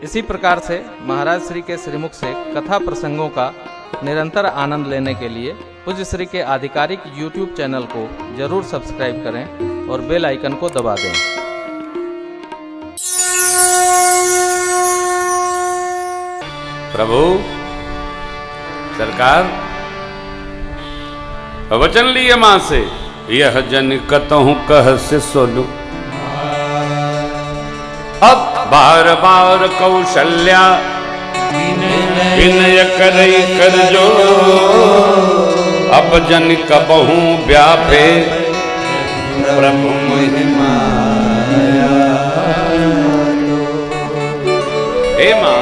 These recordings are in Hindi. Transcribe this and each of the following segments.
इसी प्रकार से महाराज श्री के श्रीमुख से कथा प्रसंगों का निरंतर आनंद लेने के लिए पूज्य श्री के आधिकारिक YouTube चैनल को जरूर सब्सक्राइब करें और बेल आइकन को दबा दें। प्रभु सरकार वचन लिए मां से, यह जन कतहु कह से सोलू, अब बार बार कौशल्या विनय करई कर जो, अब जन कबहू व्यापे प्रभु महिमा। हे मां,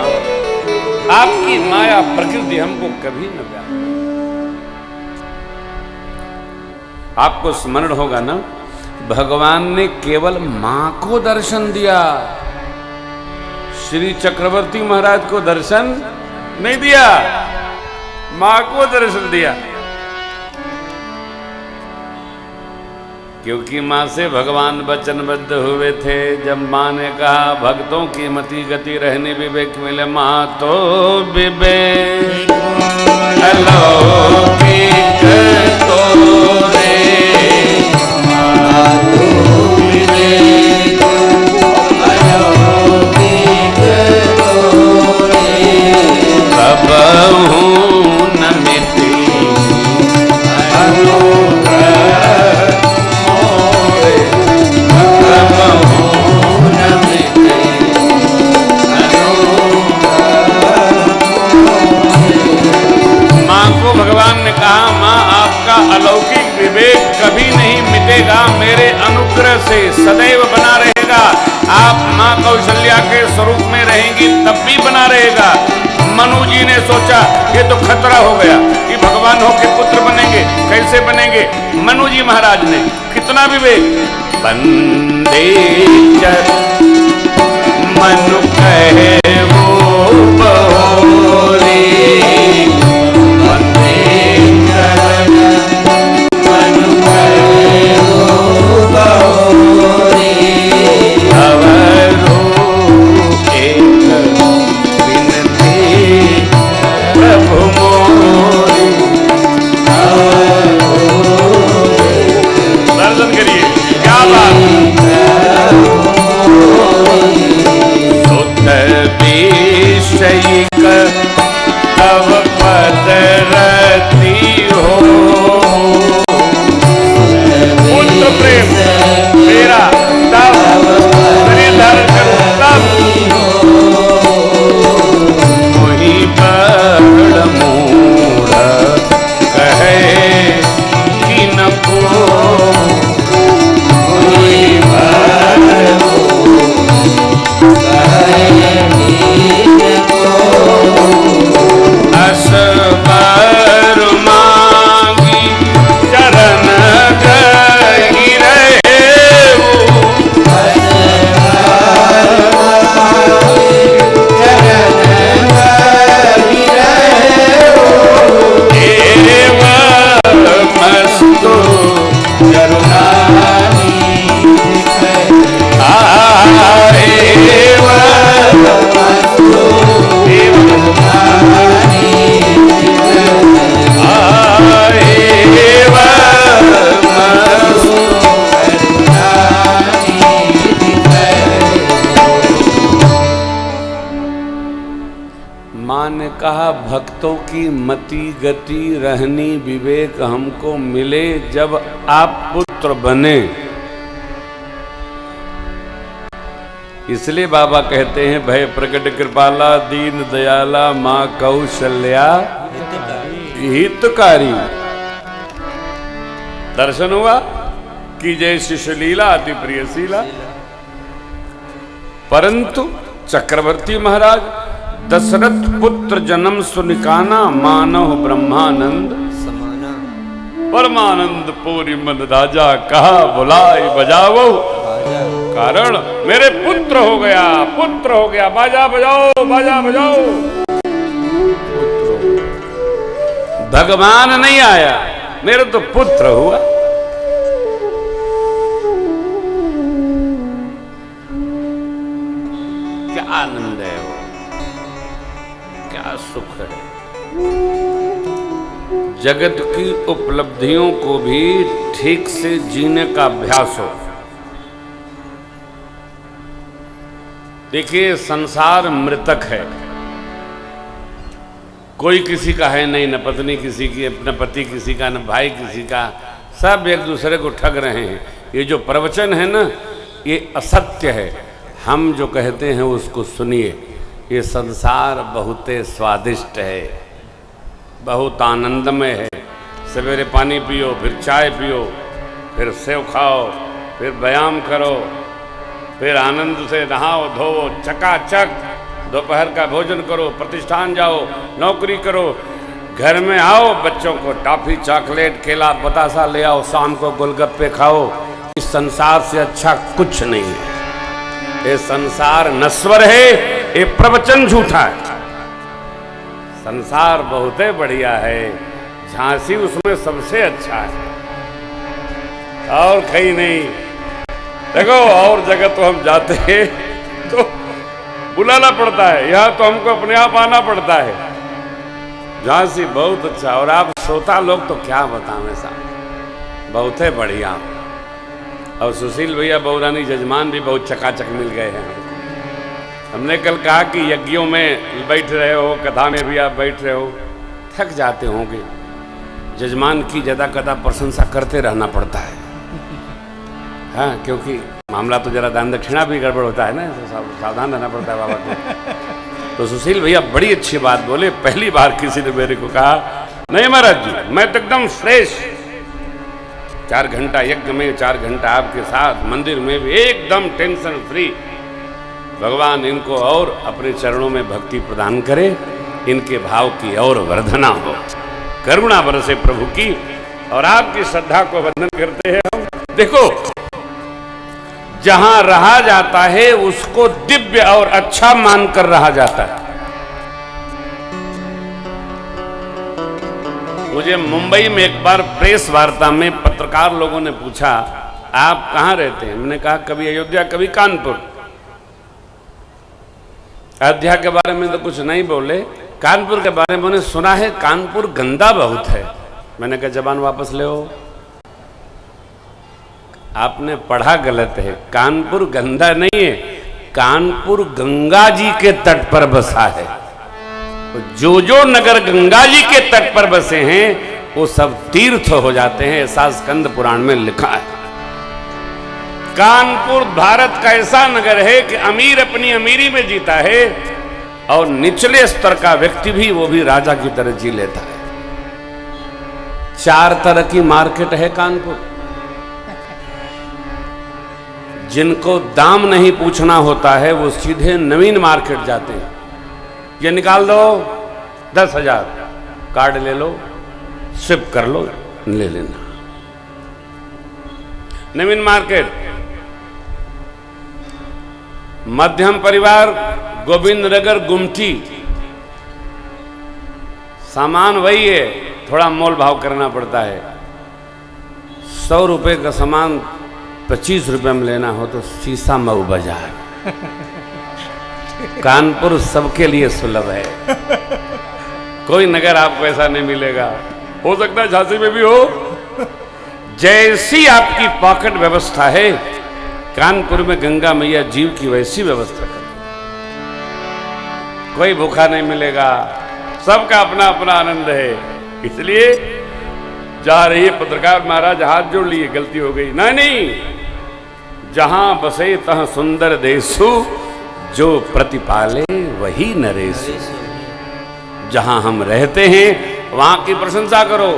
आपकी माया प्रकृति हमको कभी न व्याप। आपको स्मरण होगा ना, भगवान ने केवल मां को दर्शन दिया, श्री चक्रवर्ती महाराज को दर्शन नहीं दिया, मां को दर्शन दिया। क्योंकि मां से भगवान वचनबद्ध हुए थे। जब मां ने कहा भक्तों की मति गति रहने विवेक मिले, मां तो विवेक अलौकिक तोरे, मां तो विवेक अलौकिक तोरे, कबहू न मिटी अलौकिक विवेक कभी नहीं मिटेगा, मेरे अनुग्रह से सदैव बना रहेगा। आप मां कौशल्या के स्वरूप में रहेंगी तब भी बना रहेगा। मनु जी ने सोचा ये तो खतरा हो गया कि भगवान होके पुत्र बनेंगे, कैसे बनेंगे। मनु जी महाराज ने कितना विवेक, बंदे मनु कहे वो बहोरी, भक्तों की मति गति रहनी विवेक हमको मिले जब आप पुत्र बने। इसलिए बाबा कहते हैं भय प्रकट कृपाला दीन दयाला मां कौशल्या हितकारी। दर्शन हुआ कि जय शिशुलीला अति प्रियशीला। परंतु चक्रवर्ती महाराज दशरथ पुत्र जन्म सुनिकाना, मानव ब्रह्मानंद समाना, परमानंद पूरी मन राजा कहा बुलाए बजाओ, कारण मेरे पुत्र हो गया, पुत्र हो गया, बाजा बजाओ बाजा बजाओ। भगवान नहीं आया, मेरे तो पुत्र हुआ। क्या आनंद है वो। सुख है। जगत की उपलब्धियों को भी ठीक से जीने का अभ्यास हो। देखिए, संसार मृतक है, कोई किसी का है नहीं, न पत्नी किसी की, न पति किसी का, न भाई किसी का, सब एक दूसरे को ठग रहे हैं। ये जो प्रवचन है ना, ये असत्य है। हम जो कहते हैं उसको सुनिए। ये संसार बहुत स्वादिष्ट है, बहुत आनंदमय है। सवेरे पानी पियो, फिर चाय पियो, फिर सेव खाओ, फिर व्यायाम करो, फिर आनंद से नहाओ धोओ, चकाचक दोपहर का भोजन करो, प्रतिष्ठान जाओ, नौकरी करो, घर में आओ, बच्चों को टॉफी, चॉकलेट, केला, बतासा ले आओ, शाम को गोलगप्पे खाओ। इस संसार से अच्छा कुछ नहीं है। ये संसार नश्वर है, ये प्रवचन झूठा है। संसार बहुत बढ़िया है, झांसी उसमें सबसे अच्छा है, और कहीं नहीं। देखो, और जगह तो हम जाते हैं तो बुलाना पड़ता है, यहाँ तो हमको अपने आप आना पड़ता है। झांसी बहुत अच्छा। और आप श्रोता लोग तो क्या बताएं साहब, बहुत है बढ़िया। और सुशील भैया बहुरानी जजमान भी बहुत चकाचक मिल गए हैं हमको। हमने कल कहा कि यज्ञों में बैठ रहे हो, कथा में भी आप बैठ रहे हो, थक जाते होंगे। जजमान की ज्यादा कदा प्रशंसा करते रहना पड़ता है, हाँ, क्योंकि मामला तो जरा दान दक्षिणा भी गड़बड़ होता है ना, तो सावधान रहना पड़ता है बाबा को। तो सुशील भैया बड़ी अच्छी बात बोले। पहली बार किसी ने मेरे को कहा, नहीं महाराज जी, मैं तो एकदम फ्रेश, 4 घंटा यज्ञ में, 4 घंटा आपके साथ मंदिर में भी एकदम टेंशन फ्री। भगवान इनको और अपने चरणों में भक्ति प्रदान करे, इनके भाव की और वर्धना हो, करुणा बरसे प्रभु की, और आपकी श्रद्धा को वंदन करते हैं हम। देखो, जहां रहा जाता है उसको दिव्य और अच्छा मानकर रहा जाता है। मुझे मुंबई में एक बार प्रेस वार्ता में पत्रकार लोगों ने पूछा, आप कहां रहते हैं? मैंने कहा कभी अयोध्या, कभी कानपुर। अयोध्या के बारे में तो कुछ नहीं बोले, कानपुर के बारे में उन्हें सुना है कानपुर गंदा बहुत है। मैंने कहा जबान वापस ले हो, आपने पढ़ा गलत है। कानपुर गंदा नहीं है, कानपुर गंगा जी के तट पर बसा है। जो नगर गंगा जी के तट पर बसे हैं वो सब तीर्थ हो जाते हैं, ऐसा स्कंद पुराण में लिखा है। कानपुर भारत का ऐसा नगर है कि अमीर अपनी अमीरी में जीता है, और निचले स्तर का व्यक्ति भी, वो भी राजा की तरह जी लेता है। 4 तरह की मार्केट है कानपुर। जिनको दाम नहीं पूछना होता है वो सीधे नवीन मार्केट जाते हैं। ये निकाल दो 10,000, कार्ड ले लो, स्विप कर लो, ले लेना। नवीन मार्केट। मध्यम परिवार गोविंद नगर गुमटी, सामान वही है, थोड़ा मोल भाव करना पड़ता है। 100 रुपए का सामान 25 रुपए में लेना हो तो शीशा मऊ बाजार। कानपुर सबके लिए सुलभ है, कोई नगर आपको ऐसा नहीं मिलेगा। हो सकता है झांसी में भी हो। जैसी आपकी पॉकेट व्यवस्था है, कानपुर में गंगा मैया जीव की वैसी व्यवस्था कर। कोई भूखा नहीं मिलेगा, सबका अपना अपना आनंद है। इसलिए जा रही है पत्रकार महाराज, हाथ जोड़ लिए, गलती हो गई। नहीं, जहां बसे तह सुंदर देशु, जो प्रतिपाले वही नरेशु। जहां हम रहते हैं वहां की प्रशंसा करो।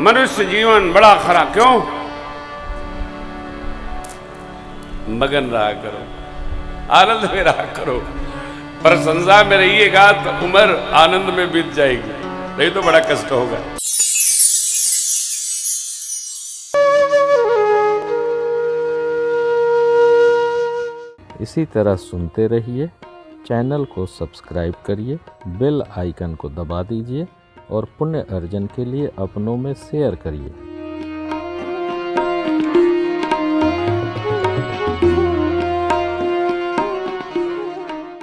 मनुष्य जीवन बड़ा खरा, क्यों? मगन रहा करो, आनंद में रहा करो। प्रशंसा में रहिएगा तो उम्र आनंद में बीत जाएगी, नहीं तो बड़ा कष्ट होगा। इसी तरह सुनते रहिए, चैनल को सब्सक्राइब करिए, बेल आइकन को दबा दीजिए और पुण्य अर्जन के लिए अपनों में शेयर करिए।